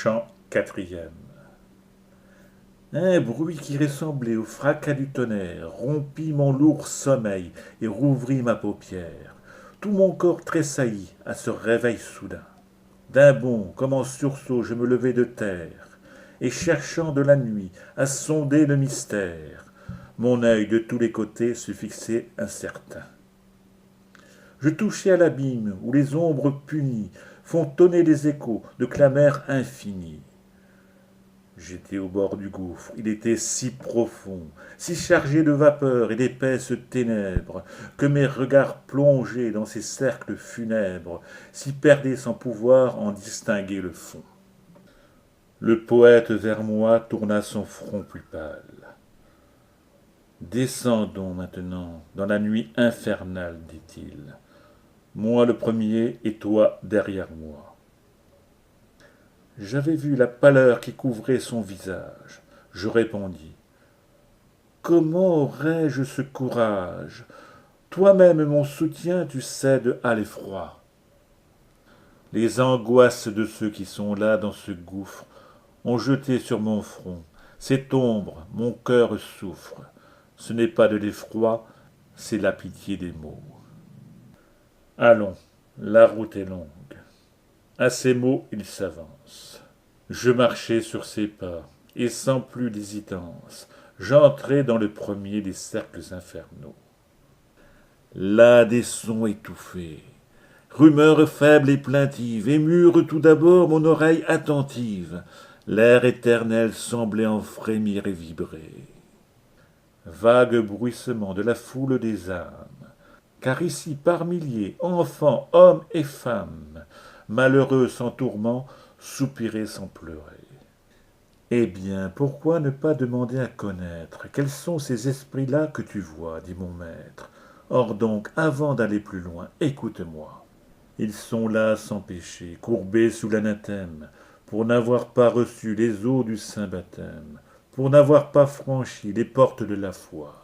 Chant quatrième. Un bruit qui ressemblait au fracas du tonnerre rompit mon lourd sommeil et rouvrit ma paupière. Tout mon corps tressaillit à ce réveil soudain. D'un bond, comme en sursaut, je me levai de terre, et cherchant de la nuit à sonder le mystère, mon œil de tous les côtés se fixait incertain. Je touchai à l'abîme où les ombres punies font tonner les échos de clameurs infinies. J'étais au bord du gouffre, il était si profond, si chargé de vapeur et d'épaisses ténèbres, que mes regards plongeaient dans ces cercles funèbres s'y perdaient sans pouvoir en distinguer le fond. Le poète vers moi tourna son front plus pâle. Descendons maintenant dans la nuit infernale, dit-il. Moi le premier et toi derrière moi. J'avais vu la pâleur qui couvrait son visage. Je répondis. Comment aurais-je ce courage? Toi-même mon soutien, tu cèdes à l'effroi. Les angoisses de ceux qui sont là dans ce gouffre ont jeté sur mon front. Cette ombre, mon cœur souffre. Ce n'est pas de l'effroi, c'est la pitié des mots. Allons, la route est longue. À ces mots, il s'avance. Je marchai sur ses pas, et sans plus d'hésitance, j'entrai dans le premier des cercles infernaux. Là des sons étouffés, rumeurs faibles et plaintives, émurent tout d'abord mon oreille attentive. L'air éternel semblait en frémir et vibrer. Vague bruissement de la foule des âmes, car ici par milliers, enfants, hommes et femmes, malheureux sans tourment, soupiraient sans pleurer. Eh bien, pourquoi ne pas demander à connaître quels sont ces esprits-là que tu vois, dit mon maître. Or donc, avant d'aller plus loin, écoute-moi. Ils sont là sans péché, courbés sous l'anathème, pour n'avoir pas reçu les eaux du saint baptême, pour n'avoir pas franchi les portes de la foi.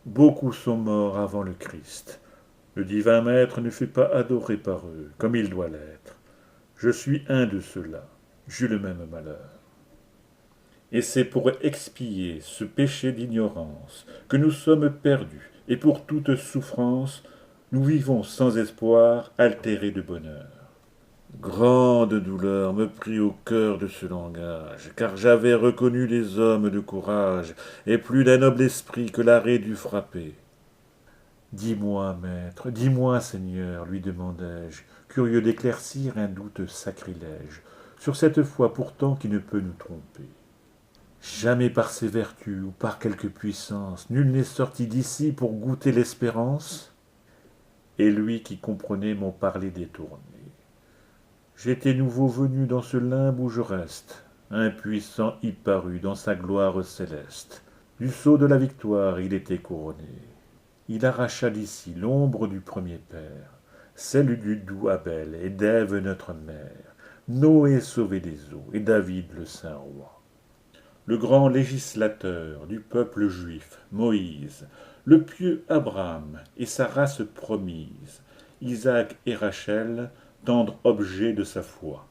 Beaucoup sont morts avant le Christ. Le divin maître ne fut pas adoré par eux, comme il doit l'être. Je suis un de ceux-là, j'eus le même malheur. Et c'est pour expier ce péché d'ignorance que nous sommes perdus, et pour toute souffrance, nous vivons sans espoir, altérés de bonheur. Grande douleur me prit au cœur de ce langage, car j'avais reconnu les hommes de courage, et plus d'un noble esprit que l'arrêt dut frapper. Dis-moi, maître, dis-moi, Seigneur, lui demandai-je, curieux d'éclaircir un doute sacrilège, sur cette foi pourtant qui ne peut nous tromper. Jamais par ses vertus ou par quelque puissance, nul n'est sorti d'ici pour goûter l'espérance. Et lui qui comprenait mon parler détourné. J'étais nouveau venu dans ce limbe où je reste. Impuissant y parut dans sa gloire céleste. Du sceau de la victoire il était couronné. Il arracha d'ici l'ombre du premier père, celle du doux Abel et d'Ève notre mère, Noé sauvé des eaux et David le saint roi. Le grand législateur du peuple juif, Moïse, le pieux Abraham et sa race promise, Isaac et Rachel, tendre objet de sa foi.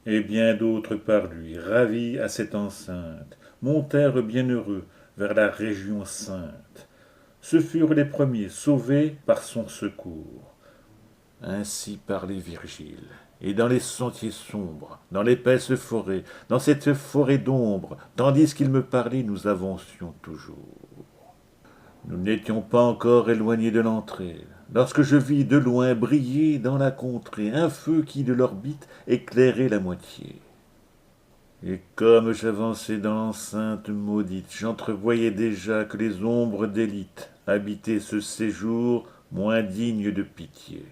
Et bien d'autres par lui, ravis à cette enceinte, montèrent bienheureux vers la région sainte. Ce furent les premiers sauvés par son secours. Ainsi parlait Virgile. Et dans les sentiers sombres, dans l'épaisse forêt, dans cette forêt d'ombre, tandis qu'il me parlait, nous avancions toujours. Nous n'étions pas encore éloignés de l'entrée, lorsque je vis de loin briller dans la contrée un feu qui de l'orbite éclairait la moitié. Et comme j'avançais dans l'enceinte maudite, j'entrevoyais déjà que les ombres d'élite habitaient ce séjour moins digne de pitié.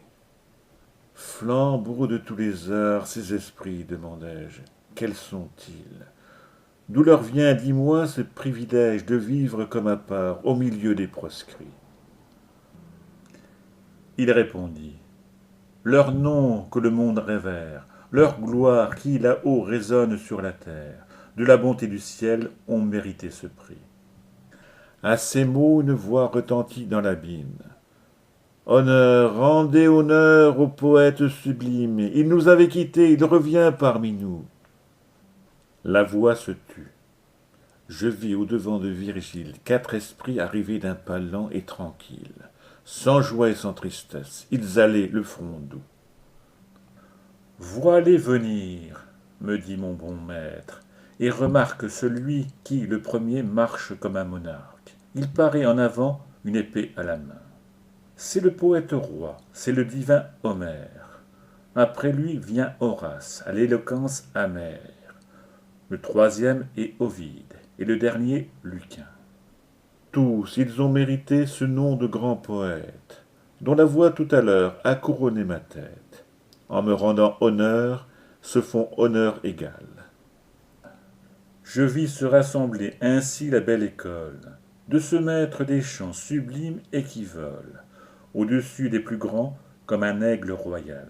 Flambeaux de tous les arts, ces esprits, demandai-je, quels sont-ils? D'où leur vient, dis-moi, ce privilège de vivre comme à part, au milieu des proscrits? Il répondit, leur nom que le monde révère, leur gloire qui là-haut résonne sur la terre, de la bonté du ciel ont mérité ce prix. À ces mots, une voix retentit dans l'abîme. Honneur, rendez honneur au poète sublime. Il nous avait quittés, il revient parmi nous. La voix se tut. Je vis au-devant de Virgile 4 esprits arrivés d'un pas lent et tranquille, sans joie et sans tristesse. Ils allaient le front doux. Vois-les venir, me dit mon bon maître, et remarque celui qui, le premier, marche comme un monarque. Il paraît en avant, une épée à la main. C'est le poète roi, c'est le divin Homère. Après lui vient Horace, à l'éloquence amère. Le troisième est Ovide, et le dernier Lucain. Tous, ils ont mérité ce nom de grand poète, dont la voix tout à l'heure a couronné ma tête. En me rendant honneur, se font honneur égal. Je vis se rassembler ainsi la belle école, de ce maître des chants sublimes et qui vole, au-dessus des plus grands, comme un aigle royal.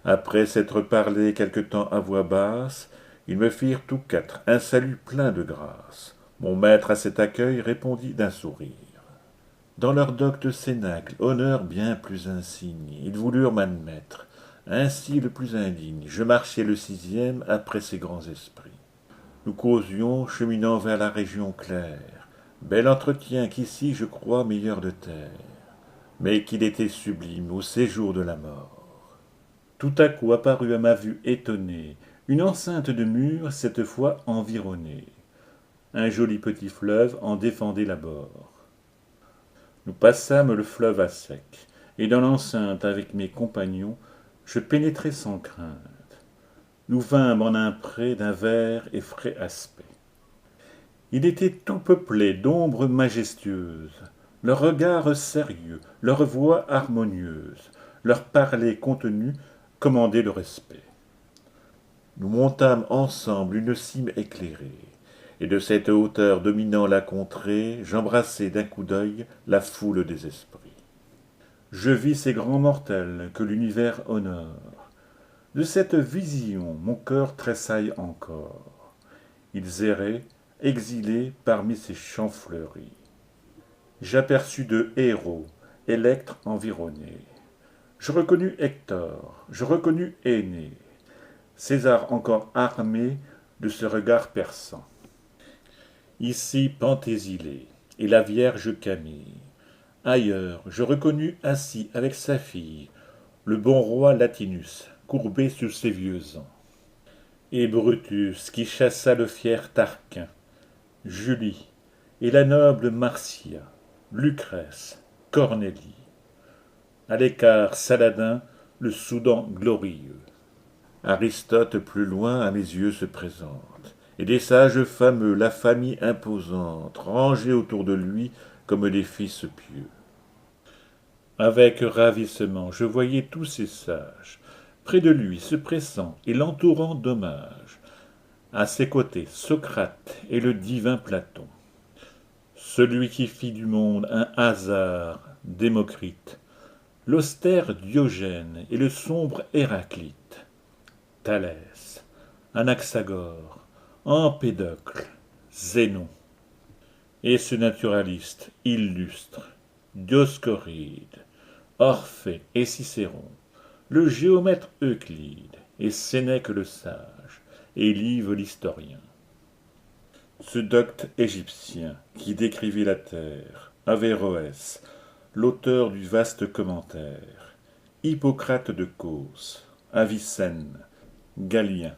Après s'être parlé quelque temps à voix basse, ils me firent tous quatre un salut plein de grâce. Mon maître à cet accueil répondit d'un sourire. Dans leur docte cénacle, honneur bien plus insigne, ils voulurent m'admettre, ainsi le plus indigne. Je marchai le sixième après ces grands esprits. Nous causions, cheminant vers la région claire. Bel entretien qu'ici je crois meilleur de terre, mais qu'il était sublime au séjour de la mort. Tout à coup apparut à ma vue étonnée une enceinte de murs, cette fois environnée. Un joli petit fleuve en défendait l'abord. Nous passâmes le fleuve à sec, et dans l'enceinte avec mes compagnons, je pénétrai sans crainte. Nous vînmes en un pré d'un vert et frais aspect. Il était tout peuplé d'ombres majestueuses, leur regard sérieux, leur voix harmonieuse, leur parler contenu commandaient le respect. Nous montâmes ensemble une cime éclairée, et de cette hauteur dominant la contrée, j'embrassai d'un coup d'œil la foule des esprits. Je vis ces grands mortels que l'univers honore. De cette vision mon cœur tressaille encore. Ils erraient, exilés parmi ces champs fleuris. J'aperçus deux héros, Électre environné. Je reconnus Hector, je reconnus Énée, César encore armé de ce regard perçant. Ici Penthésile et la Vierge Camille. Ailleurs, je reconnus assis avec sa fille, le bon roi Latinus, courbé sous ses vieux ans. Et Brutus qui chassa le fier Tarquin, Julie et la noble Marcia, Lucrèce, Cornélie. À l'écart Saladin, le Soudan glorieux. Aristote plus loin à mes yeux se présente, et des sages fameux, la famille imposante, rangés autour de lui comme des fils pieux. Avec ravissement, je voyais tous ces sages, près de lui se pressant et l'entourant d'hommages. À ses côtés, Socrate et le divin Platon. Celui qui fit du monde un hasard, Démocrite, l'austère Diogène et le sombre Héraclite, Thalès, Anaxagore, Empédocle, Zénon, et ce naturaliste illustre, Dioscoride, Orphée et Cicéron, le géomètre Euclide, et Sénèque le sage, et Live l'historien. Ce docte égyptien qui décrivit la terre, Averroès, l'auteur du vaste commentaire, Hippocrate de Cos, Avicenne, Galien.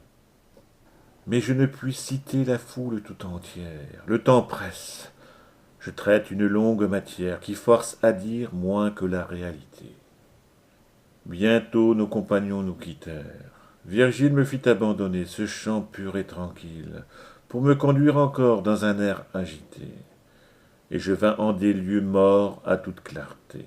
Mais je ne puis citer la foule tout entière, le temps presse. Je traite une longue matière qui force à dire moins que la réalité. Bientôt nos compagnons nous quittèrent. Virgile me fit abandonner ce chant pur et tranquille, pour me conduire encore dans un air agité, et je vins en des lieux morts à toute clarté.